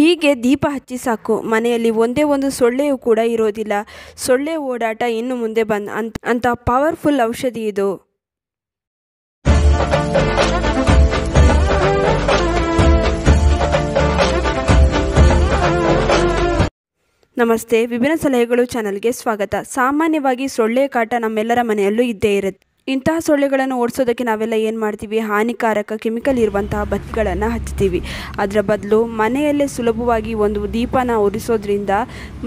ಹೀಗೆ ದೀಪ ಹಚ್ಚಿ ಸಾಕು, ಮನೆಯಲ್ಲಿ ಒಂದೇ ಒಂದು ಸೊಳ್ಳೆಯೂ ಕೂಡ ಇರೋದಿಲ್ಲ. ಸೊಳ್ಳೆ ಓಡಾಟ ಇನ್ನು ಮುಂದೆ ಅಂತ ಪವರ್ಫುಲ್ ಔಷಧಿ ಇದು. ನಮಸ್ತೆ, ವಿಭಿನ್ನ ಸಲಹೆಗಳು ಚಾನಲ್ಗೆ ಸ್ವಾಗತ. ಸಾಮಾನ್ಯವಾಗಿ ಸೊಳ್ಳೆ ಕಾಟ ನಮ್ಮೆಲ್ಲರ ಮನೆಯಲ್ಲೂ ಇದ್ದೇ ಇರುತ್ತೆ. ಇಂತಹ ಸೊಳ್ಳೆಗಳನ್ನು ಓಡಿಸೋದಕ್ಕೆ ನಾವೆಲ್ಲ ಏನು ಮಾಡ್ತೀವಿ, ಹಾನಿಕಾರಕ ಕೆಮಿಕಲ್ ಇರುವಂತಹ ಬತ್ತಿಗಳನ್ನು ಹಚ್ತೀವಿ. ಅದರ ಬದಲು ಮನೆಯಲ್ಲೇ ಸುಲಭವಾಗಿ ಒಂದು ದೀಪನ ಉರಿಸೋದ್ರಿಂದ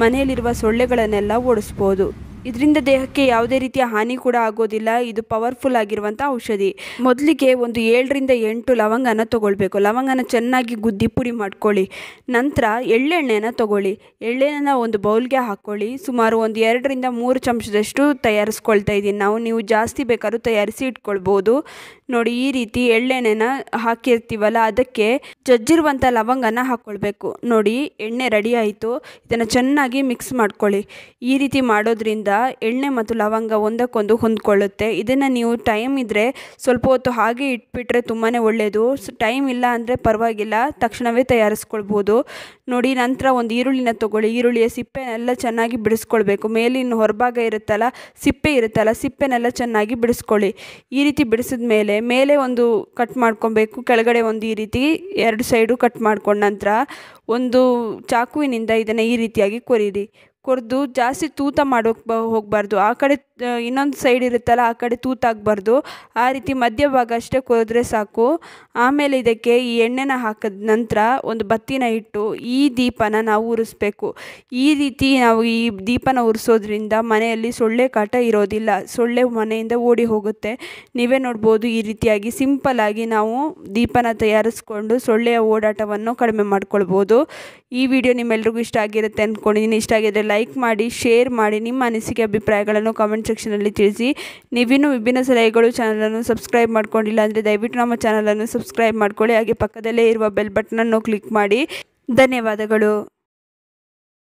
ಮನೆಯಲ್ಲಿರುವ ಸೊಳ್ಳೆಗಳನ್ನೆಲ್ಲ ಓಡಿಸ್ಬೋದು. ಇದರಿಂದ ದೇಹಕ್ಕೆ ಯಾವುದೇ ರೀತಿಯ ಹಾನಿ ಕೂಡ ಆಗೋದಿಲ್ಲ. ಇದು ಪವರ್ಫುಲ್ ಆಗಿರುವಂಥ ಔಷಧಿ. ಮೊದಲಿಗೆ ಒಂದು 7 ರಿಂದ 8 ಲವಂಗನ ತೊಗೊಳ್ಬೇಕು. ಲವಂಗನ ಚೆನ್ನಾಗಿ ಗುದ್ದಿ ಪುಡಿ ಮಾಡ್ಕೊಳ್ಳಿ. ನಂತರ ಎಳ್ಳೆಣ್ಣೆನ ತೊಗೊಳ್ಳಿ. ಎಳ್ಳೆಣ್ಣೆನ ಒಂದು ಬೌಲ್ಗೆ ಹಾಕ್ಕೊಳ್ಳಿ. ಸುಮಾರು ಒಂದು 2 ರಿಂದ 3 ಚಮಚದಷ್ಟು ತಯಾರಿಸ್ಕೊಳ್ತಾ ಇದ್ದೀನಿ ನಾವು. ನೀವು ಜಾಸ್ತಿ ಬೇಕಾದ್ರೂ ತಯಾರಿಸಿ ಇಟ್ಕೊಳ್ಬೋದು. ನೋಡಿ, ಈ ರೀತಿ ಎಳ್ಳೆಣ್ಣೆನ ಹಾಕಿರ್ತೀವಲ್ಲ, ಅದಕ್ಕೆ ಜಜ್ಜಿರುವಂಥ ಲವಂಗನ ಹಾಕ್ಕೊಳ್ಬೇಕು. ನೋಡಿ, ಎಣ್ಣೆ ರೆಡಿ ಆಯಿತು. ಇದನ್ನು ಚೆನ್ನಾಗಿ ಮಿಕ್ಸ್ ಮಾಡ್ಕೊಳ್ಳಿ. ಈ ರೀತಿ ಮಾಡೋದ್ರಿಂದ ಎಣ್ಣೆ ಮತ್ತು ಲವಂಗ ಒಂದಕ್ಕೊಂದು ಹೊಂದ್ಕೊಳ್ಳುತ್ತೆ. ಇದನ್ನು ನೀವು ಟೈಮ್ ಇದ್ದರೆ ಸ್ವಲ್ಪ ಹೊತ್ತು ಹಾಗೆ ಇಟ್ಬಿಟ್ರೆ ತುಂಬಾ ಒಳ್ಳೆಯದು. ಟೈಮ್ ಇಲ್ಲ ಅಂದರೆ ಪರವಾಗಿಲ್ಲ, ತಕ್ಷಣವೇ ತಯಾರಿಸ್ಕೊಳ್ಬೋದು. ನೋಡಿ, ನಂತರ ಒಂದು ಈರುಳ್ಳಿನ ತೊಗೊಳ್ಳಿ. ಈರುಳ್ಳಿಯ ಸಿಪ್ಪೆನೆಲ್ಲ ಚೆನ್ನಾಗಿ ಬಿಡಿಸ್ಕೊಳ್ಬೇಕು. ಮೇಲಿನ ಹೊರಭಾಗ ಇರುತ್ತಲ್ಲ, ಸಿಪ್ಪೆ ಇರುತ್ತಲ್ಲ, ಸಿಪ್ಪೆನೆಲ್ಲ ಚೆನ್ನಾಗಿ ಬಿಡಿಸ್ಕೊಳ್ಳಿ. ಈ ರೀತಿ ಬಿಡಿಸಿದ ಮೇಲೆ ಒಂದು ಕಟ್ ಮಾಡ್ಕೊಬೇಕು. ಕೆಳಗಡೆ ಒಂದು ಈ ರೀತಿ 2 ಸೈಡು ಕಟ್ ಮಾಡ್ಕೊಂಡ ನಂತರ ಒಂದು ಚಾಕುವಿನಿಂದ ಇದನ್ನು ಈ ರೀತಿಯಾಗಿ ಕೊರೆದು ಜಾಸ್ತಿ ತೂತ ಮಾಡೋಕ್ಕೆ ಹೋಗಬಾರ್ದು. ಆ ಕಡೆ ಇನ್ನೊಂದು ಸೈಡ್ ಇರುತ್ತಲ್ಲ, ಆ ಕಡೆ ತೂತಾಗಬಾರ್ದು. ಆ ರೀತಿ ಮಧ್ಯಭಾಗ ಅಷ್ಟೇ ಕೊರೆದ್ರೆ ಸಾಕು. ಆಮೇಲೆ ಇದಕ್ಕೆ ಈ ಎಣ್ಣೆನ ಹಾಕಿದ ನಂತರ ಒಂದು ಬತ್ತಿನ ಇಟ್ಟು ಈ ದೀಪನ ನಾವು ಉರಿಸ್ಬೇಕು. ಈ ರೀತಿ ನಾವು ಈ ದೀಪನ ಉರಿಸೋದ್ರಿಂದ ಮನೆಯಲ್ಲಿ ಸೊಳ್ಳೆ ಕಾಟ ಇರೋದಿಲ್ಲ. ಸೊಳ್ಳೆ ಮನೆಯಿಂದ ಓಡಿ ಹೋಗುತ್ತೆ. ನೀವೇ ನೋಡ್ಬೋದು, ಈ ರೀತಿಯಾಗಿ ಸಿಂಪಲ್ಲಾಗಿ ನಾವು ದೀಪನ ತಯಾರಿಸ್ಕೊಂಡು ಸೊಳ್ಳೆಯ ಓಡಾಟವನ್ನು ಕಡಿಮೆ ಮಾಡ್ಕೊಳ್ಬೋದು. ಈ ವಿಡಿಯೋ ನಿಮ್ಮೆಲ್ರಿಗೂ ಇಷ್ಟ ಆಗಿರುತ್ತೆ ಅಂದ್ಕೊಂಡಿದ್ದೀನಿ. ಇಷ್ಟ ಆಗಿದ್ದರೆ ಲೈಕ್ ಮಾಡಿ, ಶೇರ್ ಮಾಡಿ. ನಿಮ್ಮ ಅನಿಸಿಕೆ ಅಭಿಪ್ರಾಯಗಳನ್ನು ಕಾಮೆಂಟ್ ಸೆಕ್ಷನಲ್ಲಿ ತಿಳಿಸಿ. ನೀವಿನ್ನೂ ವಿಭಿನ್ನ ಸಲಹೆಗಳು ಚಾನಲನ್ನು ಸಬ್ಸ್ಕ್ರೈಬ್ ಮಾಡ್ಕೊಂಡಿಲ್ಲ ಅಂದರೆ ದಯವಿಟ್ಟು ನಮ್ಮ ಚಾನಲನ್ನು ಸಬ್ಸ್ಕ್ರೈಬ್ ಮಾಡ್ಕೊಳ್ಳಿ. ಹಾಗೆ ಪಕ್ಕದಲ್ಲೇ ಇರುವ ಬೆಲ್ ಬಟನನ್ನು ಕ್ಲಿಕ್ ಮಾಡಿ. ಧನ್ಯವಾದಗಳು.